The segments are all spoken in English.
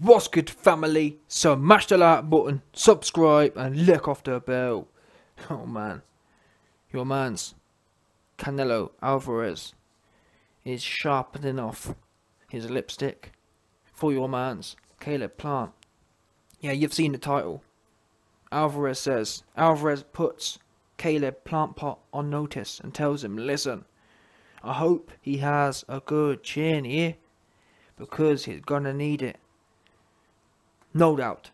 What's good, family? So mash the like button, subscribe and lick off the bell. Oh man, your man's Canelo Alvarez is sharpening off his lipstick for your man's Caleb Plant. Yeah, you've seen the title. Alvarez puts Caleb Plant Pot on notice and tells him, listen, I hope he has a good chin here because he's gonna need it. No doubt.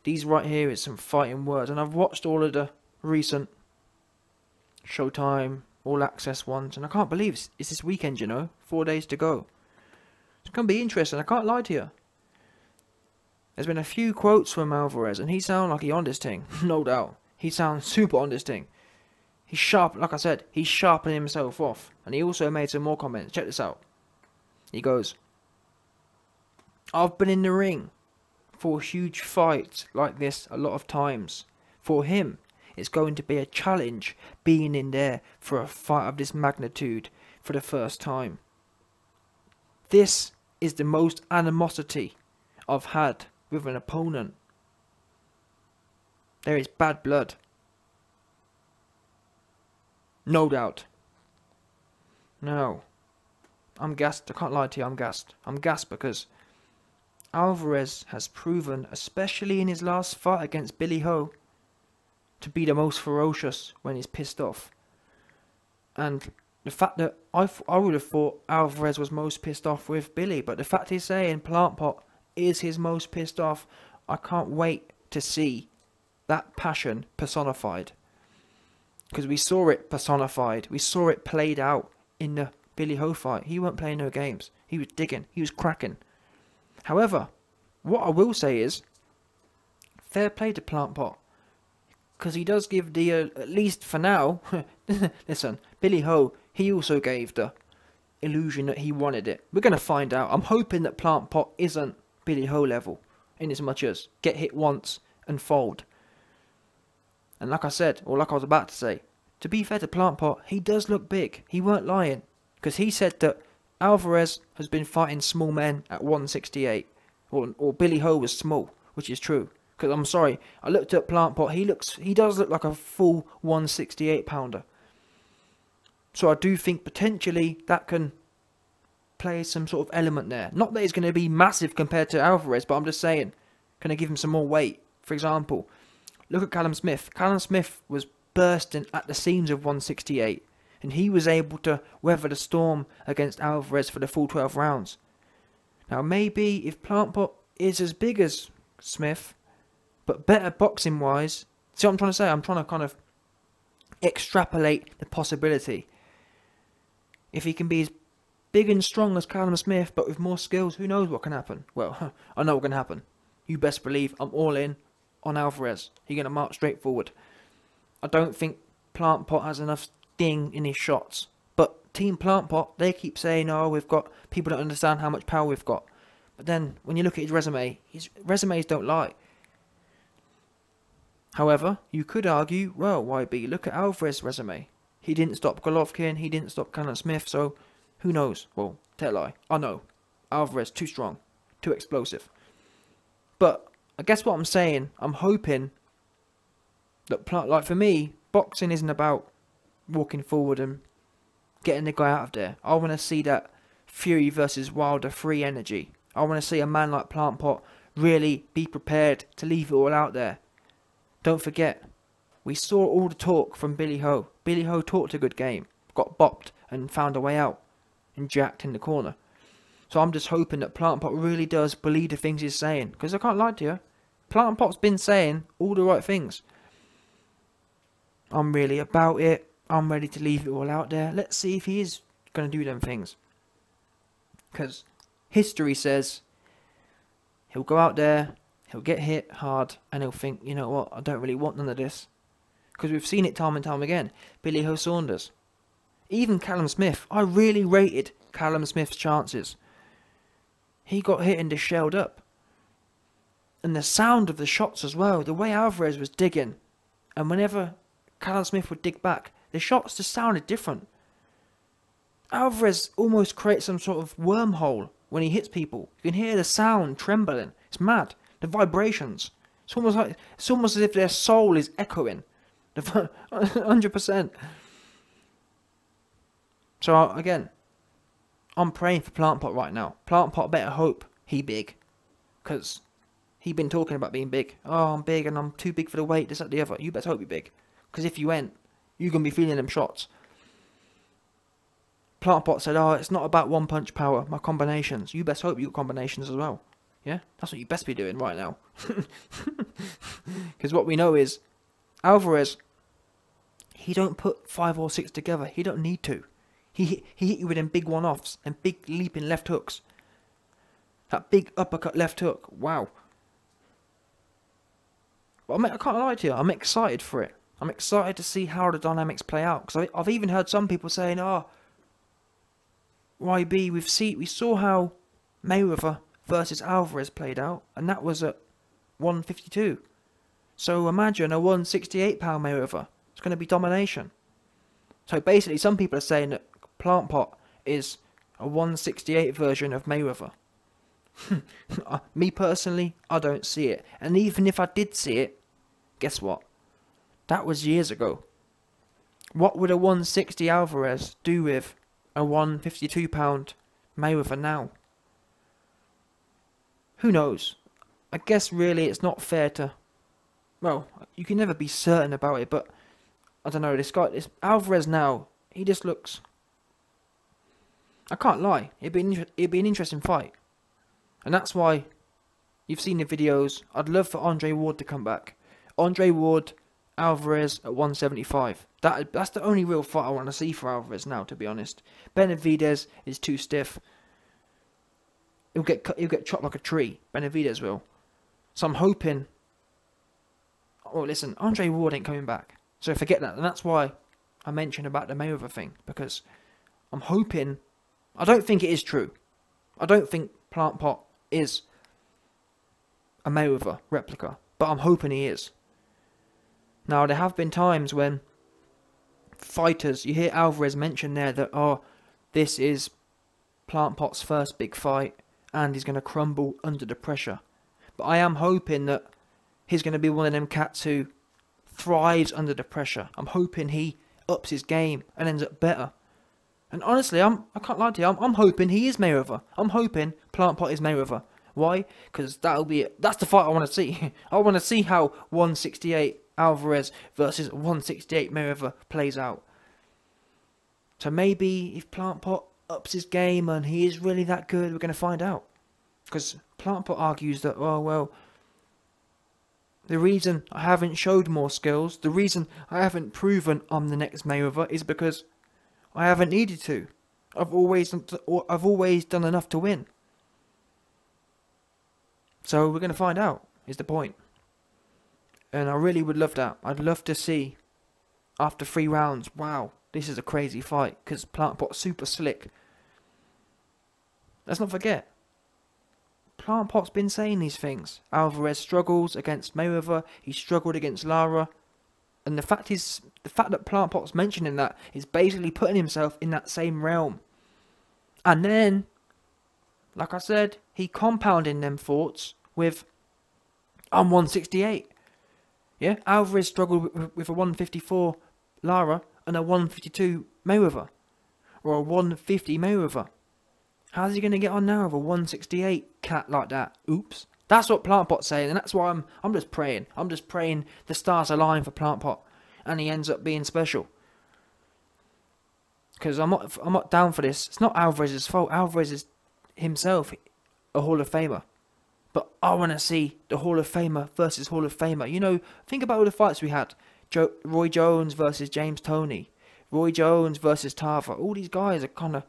These right here is some fighting words, and I've watched all of the recent Showtime All Access ones, and I can't believe it's this weekend, you know. 4 days to go. It's going to be interesting, I can't lie to you. There's been a few quotes from Alvarez, and he sounds like he on this thing, no doubt. He sounds super on this thing. He's sharp, like I said, he's sharpening himself off. And he also made some more comments. Check this out. He goes, I've been in the ring for huge fights like this a lot of times. For him, it's going to be a challenge being in there for a fight of this magnitude for the first time. This is the most animosity I've had with an opponent. There is bad blood. No doubt. Now, I'm gassed. I can't lie to you, I'm gassed. I'm gassed because Alvarez has proven, especially in his last fight against Billy Ho, to be the most ferocious when he's pissed off. And the fact that I would have thought Alvarez was most pissed off with Billy, but the fact he's saying Plant Pot is his most pissed off, I can't wait to see that passion personified. Because we saw it personified, we saw it played out in the Billy Ho fight. He weren't playing no games, he was digging, he was cracking. However, what I will say is, fair play to Plant Pot, because he does give the, at least for now, listen, Billy Ho, he also gave the illusion that he wanted it. We're going to find out. I'm hoping that Plant Pot isn't Billy Ho level, in as much as get hit once and fold. And like I said, or like I was about to say, to be fair to Plant Pot, he does look big. He weren't lying, because he said that Alvarez has been fighting small men at 168, or Billy Ho was small, which is true. Because I'm sorry, I looked at Plant Pot. He does look like a full 168 pounder. So I do think potentially that can play some sort of element there. Not that it's going to be massive compared to Alvarez, but I'm just saying, can I give him some more weight? For example, look at Callum Smith. Callum Smith was bursting at the seams of 168. And he was able to weather the storm against Alvarez for the full 12 rounds. Now maybe if Plant Pot is as big as Smith, but better boxing wise, see what I'm trying to say? I'm trying to kind of extrapolate the possibility. If he can be as big and strong as Callum Smith, but with more skills, who knows what can happen? Well, I know what can happen. You best believe I'm all in on Alvarez. He's going to march straight forward. I don't think Plant Pot has enough ding in his shots, but Team Plant Pot, they keep saying, oh, we've got people that understand how much power we've got. But then when you look at his resumes don't lie. However, you could argue, well, YB, look at Alvarez's resume. He didn't stop Golovkin, he didn't stop Callum Smith, so who knows? Well, tell a lie. I know. Alvarez too strong, too explosive. But I guess what I'm saying, I'm hoping that, like for me, boxing isn't about walking forward and getting the guy out of there. I want to see that Fury versus Wilder free energy. I want to see a man like Plant Pot really be prepared to leave it all out there. Don't forget, we saw all the talk from Billy Ho. Billy Ho talked a good game, got bopped and found a way out and jacked in the corner. So I'm just hoping that Plant Pot really does believe the things he's saying, because I can't lie to you, Plant Pot's been saying all the right things. I'm really about it. I'm ready to leave it all out there. Let's see if he is going to do them things. Because history says he'll go out there, he'll get hit hard, and he'll think, you know what, I don't really want none of this. Because we've seen it time and time again. Billy Ho Saunders. Even Callum Smith. I really rated Callum Smith's chances. He got hit and just shelled up. And the sound of the shots as well. The way Alvarez was digging. And whenever Callum Smith would dig back, the shots just sounded different. Alvarez almost creates some sort of wormhole when he hits people. You can hear the sound trembling. It's mad. The vibrations. It's almost as if their soul is echoing. 100%. So again, I'm praying for Plant Pot right now. Plant Pot better hope he big, because he been talking about being big. Oh, I'm big and I'm too big for the weight, this, that, the other. You better hope you're big, because if you ain't, you're going to be feeling them shots. Plant Pot said, oh, it's not about one punch power, my combinations. You best hope you got combinations as well. Yeah, that's what you best be doing right now. Because what we know is, Alvarez, he don't put 5 or 6 together. He don't need to. He hit you with them big one-offs and big leaping left hooks. That big uppercut left hook. Wow. But I can't lie to you. I'm excited for it. I'm excited to see how the dynamics play out. Because I've even heard some people saying, oh, YB, we saw how Mayweather versus Alvarez played out. And that was at 152. So imagine a 168-pound Mayweather. It's going to be domination. So basically, some people are saying that Plant Pot is a 168 version of Mayweather. Me personally, I don't see it. And even if I did see it, guess what? That was years ago. What would a 160 Alvarez do with a 152-pound Mayweather now? Who knows? I guess really it's not fair to... Well, you can never be certain about it, but... I don't know, this Alvarez now, he just looks... I can't lie, it'd be an interesting fight. And that's why you've seen the videos. I'd love for Andre Ward to come back. Andre Ward, Alvarez at 175. That's the only real fight I want to see for Alvarez now, to be honest. Benavidez is too stiff. He'll get chopped like a tree. Benavidez will. So I'm hoping... Oh, listen, Andre Ward ain't coming back. So forget that. And that's why I mentioned about the Mayweather thing. Because I'm hoping... I don't think it is true. I don't think Plant Pot is a Mayweather replica. But I'm hoping he is. Now, there have been times when fighters... You hear Alvarez mention there that, oh, this is Plant Pot's first big fight. And he's going to crumble under the pressure. But I am hoping that he's going to be one of them cats who thrives under the pressure. I'm hoping he ups his game and ends up better. And honestly, I can't lie to you, I'm hoping he is Mayweather. I'm hoping Plant Pot is Mayweather. Why? Because that's the fight I want to see. I want to see how 168 Alvarez versus 168 Mayweather plays out. So maybe if Plant Pot ups his game and he is really that good, we're going to find out. Because Plant Pot argues that, oh well, the reason I haven't showed more skills, the reason I haven't proven I'm the next Mayweather is because I haven't needed to. I've always done enough to win. So we're going to find out, is the point. And I really would love that. I'd love to see, after 3 rounds, wow, this is a crazy fight. Because Plant Pot's super slick. Let's not forget, Plant Pot's been saying these things. Alvarez struggles against Mayweather. He struggled against Lara. And the fact that Plant Pot's mentioning that is basically putting himself in that same realm. And then, like I said, he compounding them thoughts with, I'm 168. Yeah, Alvarez struggled with a 154 Lara and a 152 Mayweather. Or a 150 Mayweather. How's he going to get on now with a 168 cat like that? Oops. That's what Plant Pot's saying, and that's why I'm just praying. I'm just praying the stars align for Plant Pot, and he ends up being special. Because I'm not down for this. It's not Alvarez's fault. Alvarez is himself a Hall of Famer. But I want to see the Hall of Famer versus Hall of Famer. You know, think about all the fights we had. Roy Jones versus James Toney. Roy Jones versus Tarver. All these guys are kind of...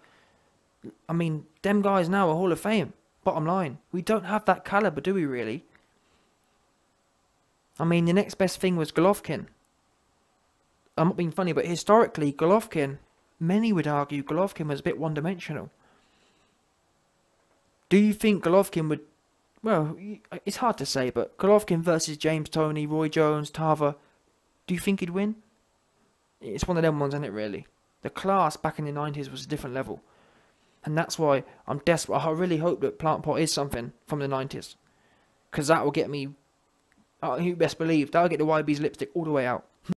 I mean, them guys now are Hall of Fame. Bottom line. We don't have that caliber, do we really? I mean, the next best thing was Golovkin. I'm not being funny, but historically, Golovkin, many would argue Golovkin was a bit one-dimensional. Do you think Golovkin would... Well, it's hard to say, but Golovkin versus James Toney, Roy Jones, Tarver, do you think he'd win? It's one of them ones, isn't it, really? The class back in the 90s was a different level. And that's why I'm desperate. I really hope that Plant Pot is something from the 90s. Because that will get me, you best believe, that'll get the YB's lipstick all the way out.